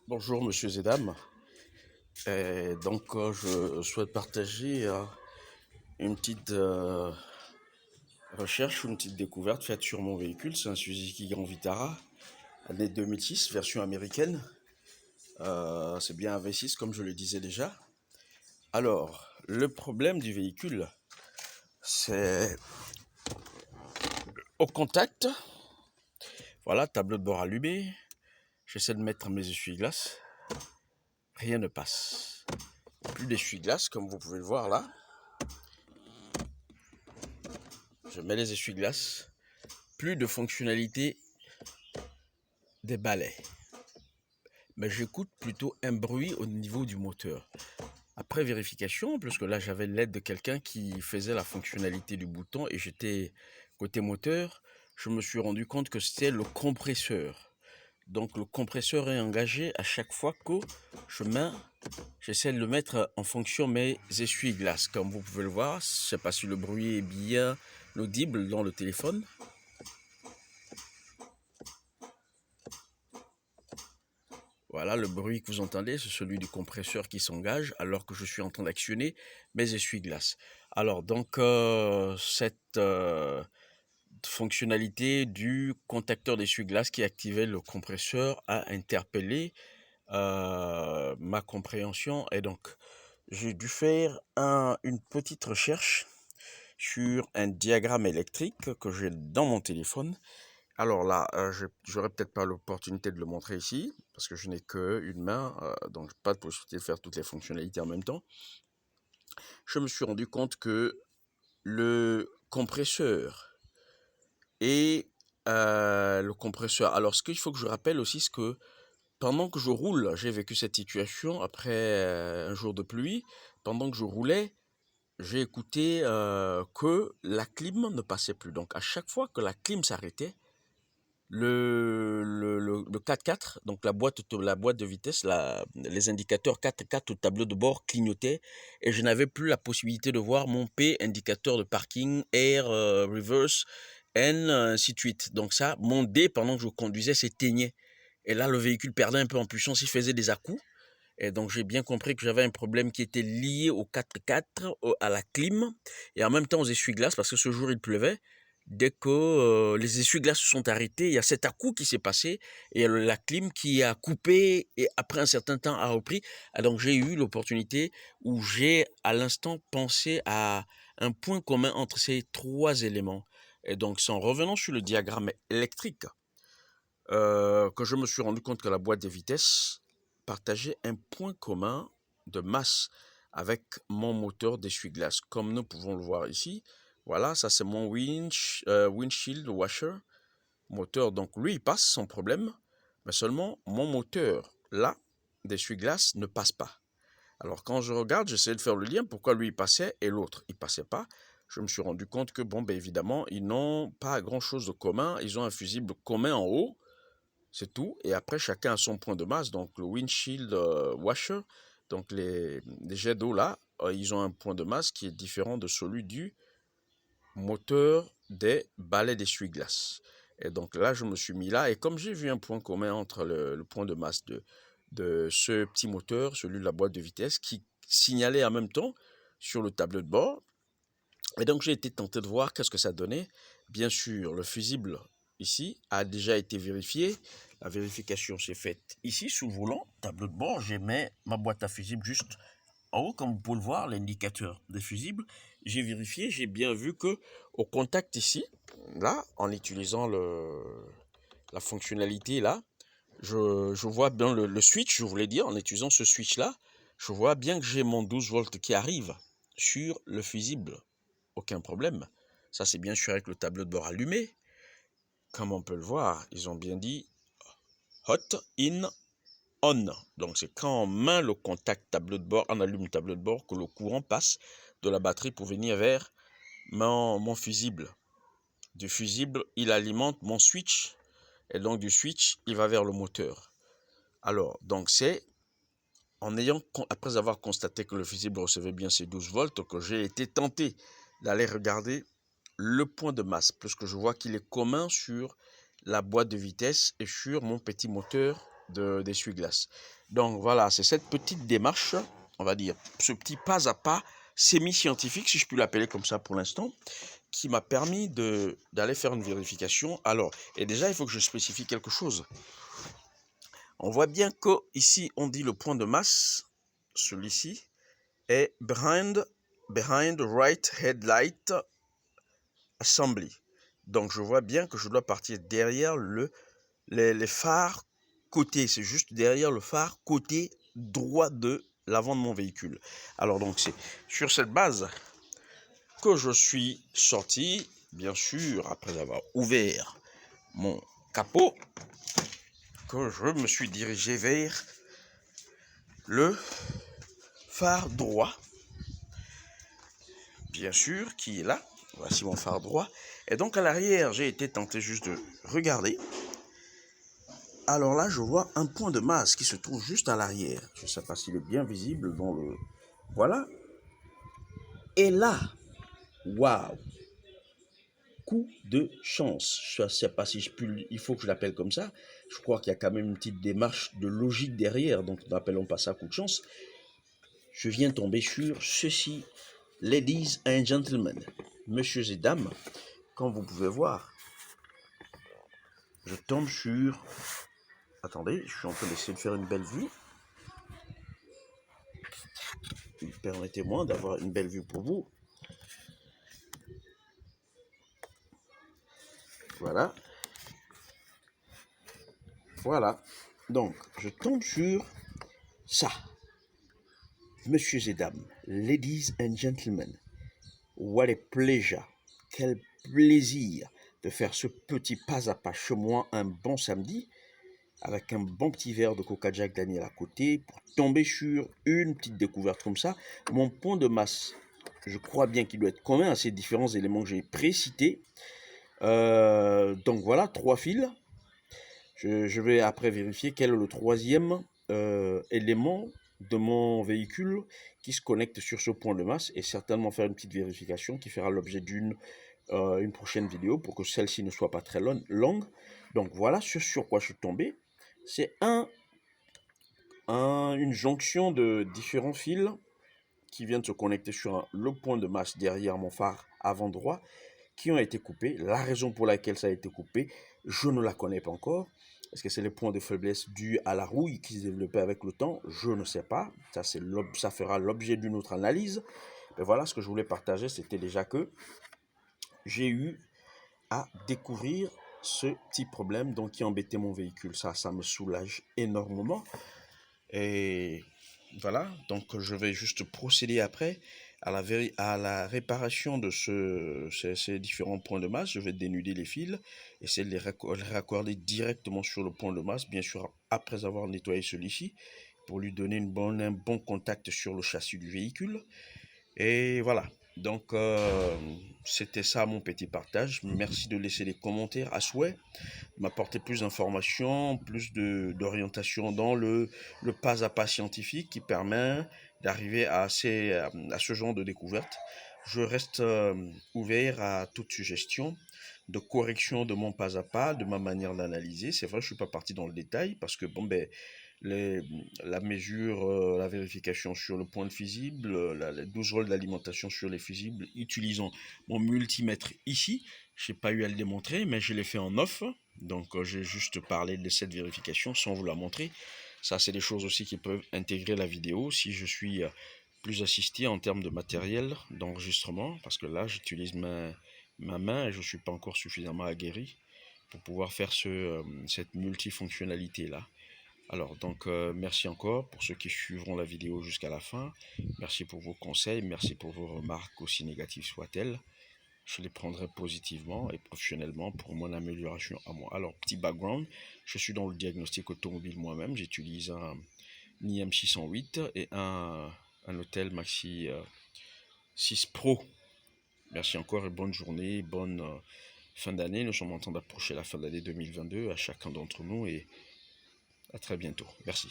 Bonjour, messieurs et dames. Je souhaite partager une petite recherche, une petite découverte faite sur mon véhicule. C'est un Suzuki Grand Vitara, année 2006, version américaine. C'est bien un V6, comme je le disais déjà. Alors, le problème du véhicule, c'est au contact. Voilà, tableau de bord allumé. J'essaie de mettre mes essuie-glaces. Rien ne passe. Plus d'essuie-glaces, comme vous pouvez le voir là. Je mets les essuie-glaces. Plus de fonctionnalité des balais. Mais j'écoute plutôt un bruit au niveau du moteur. Après vérification, parce que là j'avais l'aide de quelqu'un qui faisait la fonctionnalité du bouton et j'étais côté moteur, je me suis rendu compte que c'était le compresseur. Donc le compresseur est engagé à chaque fois que j'essaie de le mettre en fonction mes essuie-glaces. Comme vous pouvez le voir, je ne sais pas si le bruit est bien audible dans le téléphone. Voilà, le bruit que vous entendez, c'est celui du compresseur qui s'engage alors que je suis en train d'actionner mes essuie-glaces. Alors, cette fonctionnalité du contacteur d'essuie-glaces qui activait le compresseur a interpellé ma compréhension. Et donc, j'ai dû faire une petite recherche sur un diagramme électrique que j'ai dans mon téléphone. Alors là, j'aurais peut-être pas l'opportunité de le montrer ici, parce que je n'ai qu'une main, donc pas de possibilité de faire toutes les fonctionnalités en même temps. Je me suis rendu compte que le compresseur alors ce qu'il faut que je rappelle aussi, c'est que pendant que je roule, j'ai vécu cette situation après un jour de pluie, pendant que je roulais, j'ai écouté que la clim ne passait plus. Donc à chaque fois que la clim s'arrêtait, le 4x4, donc la boîte de vitesse, les indicateurs 4x4 au tableau de bord clignotaient et je n'avais plus la possibilité de voir mon P, indicateur de parking, air, reverse, N, ainsi de suite. Donc ça, mon D, pendant que je conduisais, s'éteignait. Et là, le véhicule perdait un peu en puissance, il faisait des à-coups. Et donc j'ai bien compris que j'avais un problème qui était lié au 4x4, à la clim, et en même temps aux essuie-glaces, parce que ce jour il pleuvait. Dès que les essuie-glaces se sont arrêtés, il y a cet à-coup qui s'est passé, et la clim qui a coupé, et après un certain temps a repris. Et donc j'ai eu l'opportunité où j'ai à l'instant pensé à un point commun entre ces trois éléments. Et donc c'est en revenant sur le diagramme électrique que je me suis rendu compte que la boîte de vitesse partageait un point commun de masse avec mon moteur d'essuie-glace. Comme nous pouvons le voir ici, voilà, ça c'est mon windshield washer moteur. Donc lui, il passe sans problème, mais seulement mon moteur, là, d'essuie-glace ne passe pas. Alors quand je regarde, j'essaie de faire le lien, pourquoi lui il passait et l'autre il passait pas. Je me suis rendu compte que, bon, ben évidemment, ils n'ont pas grand-chose de commun. Ils ont un fusible commun en haut, c'est tout. Et après, chacun a son point de masse. Donc, le windshield washer, donc les jets d'eau là, ils ont un point de masse qui est différent de celui du moteur des balais d'essuie-glace. Et donc là, je me suis mis là. Et comme j'ai vu un point commun entre le point de masse de ce petit moteur, celui de la boîte de vitesse, qui signalait en même temps sur le tableau de bord. Et donc, j'ai été tenté de voir qu'est-ce que ça donnait. Bien sûr, le fusible ici a déjà été vérifié. La vérification s'est faite ici sous le volant, tableau de bord. J'ai mis ma boîte à fusible juste en haut, comme vous pouvez le voir, l'indicateur des fusibles. J'ai vérifié, j'ai bien vu que au contact ici, là, en utilisant la fonctionnalité là, je vois bien le switch, je voulais dire, en utilisant ce switch là, je vois bien que j'ai mon 12 volts qui arrive sur le fusible. Aucun problème. Ça, c'est bien sûr avec le tableau de bord allumé. Comme on peut le voir, ils ont bien dit hot in on. Donc, c'est quand on met le contact tableau de bord, on allume le tableau de bord, que le courant passe de la batterie pour venir vers mon fusible. Du fusible, il alimente mon switch. Et donc, du switch, il va vers le moteur. Alors, donc c'est après avoir constaté que le fusible recevait bien ses 12 volts, que j'ai été tenté d'aller regarder le point de masse, puisque je vois qu'il est commun sur la boîte de vitesse et sur mon petit moteur d'essuie-glace. Donc voilà, c'est cette petite démarche, on va dire, ce petit pas à pas semi-scientifique, si je puis l'appeler comme ça pour l'instant, qui m'a permis d'aller faire une vérification. Alors, et déjà, il faut que je spécifie quelque chose. On voit bien que ici, on dit le point de masse, celui-ci, est behind right headlight assembly. Donc, je vois bien que je dois partir derrière les phares côté. C'est juste derrière le phare côté droit de l'avant de mon véhicule. Alors, donc, c'est sur cette base que je suis sorti, bien sûr, après avoir ouvert mon capot, que je me suis dirigé vers le phare droit, bien sûr, qui est là. Voici mon phare droit. Et donc à l'arrière, j'ai été tenté juste de regarder. Alors là, je vois un point de masse qui se trouve juste à l'arrière. Je ne sais pas s'il est bien visible dans le... Voilà. Et là, waouh, coup de chance. Je ne sais pas si je puis... Il faut que je l'appelle comme ça. Je crois qu'il y a quand même une petite démarche de logique derrière. Donc n'appelons pas ça coup de chance. Je viens tomber sur ceci. Ladies and gentlemen, messieurs et dames, comme vous pouvez voir, je tombe sur... Attendez, je suis en train d'essayer de faire une belle vue. Permettez-moi d'avoir une belle vue pour vous. Voilà. Voilà. Donc, je tombe sur ça. Messieurs et dames, ladies and gentlemen, what a pleasure. Quel plaisir de faire ce petit pas à pas chez moi un bon samedi avec un bon petit verre de Coca Jack Daniel à côté pour tomber sur une petite découverte comme ça. Mon point de masse, je crois bien qu'il doit être commun à ces différents éléments que j'ai précités. Donc voilà, 3 fils. Je vais après vérifier quel est le troisième élément de mon véhicule qui se connecte sur ce point de masse et certainement faire une petite vérification qui fera l'objet d'une une prochaine vidéo pour que celle-ci ne soit pas très longue. Donc voilà ce sur quoi je suis tombé. C'est une jonction de différents fils qui viennent se connecter sur le point de masse derrière mon phare avant droit qui ont été coupés. La raison pour laquelle ça a été coupé, je ne la connais pas encore. Est-ce que c'est les points de faiblesse dus à la rouille qui se développaient avec le temps? Je ne sais pas. Ça fera l'objet d'une autre analyse. Mais voilà, ce que je voulais partager, c'était déjà que j'ai eu à découvrir ce petit problème donc, qui embêtait mon véhicule. Ça me soulage énormément. Et voilà, donc je vais juste procéder après à la réparation de ces différents points de masse. Je vais dénuder les fils, essayer de les raccorder directement sur le point de masse, bien sûr après avoir nettoyé celui-ci, pour lui donner un bon contact sur le châssis du véhicule. Et voilà, donc c'était ça mon petit partage. Merci de laisser des commentaires à souhait, m'apporter plus d'informations, plus d'orientation dans le pas à pas scientifique qui permet d'arriver à ce genre de découverte. Je reste ouvert à toute suggestion de correction de mon pas à pas, de ma manière d'analyser. C'est vrai, je ne suis pas parti dans le détail parce que bon, ben, la mesure, la vérification sur le point de fusible, les 12 rôles d'alimentation sur les fusibles, utilisant mon multimètre ici. Je n'ai pas eu à le démontrer, mais je l'ai fait en off. Donc, j'ai juste parlé de cette vérification sans vous la montrer. Ça, c'est des choses aussi qui peuvent intégrer la vidéo si je suis plus assisté en termes de matériel d'enregistrement. Parce que là, j'utilise ma main et je ne suis pas encore suffisamment aguerri pour pouvoir faire cette multifonctionnalité-là. Alors, donc, merci encore pour ceux qui suivront la vidéo jusqu'à la fin. Merci pour vos conseils, merci pour vos remarques, aussi négatives soient-elles. Je les prendrai positivement et professionnellement pour mon amélioration à moi. Alors, petit background, je suis dans le diagnostic automobile moi-même. J'utilise un IM 608 et un Autel Maxi 6 Pro. Merci encore et bonne journée, bonne fin d'année. Nous sommes en train d'approcher la fin d'année 2022 à chacun d'entre nous et à très bientôt. Merci.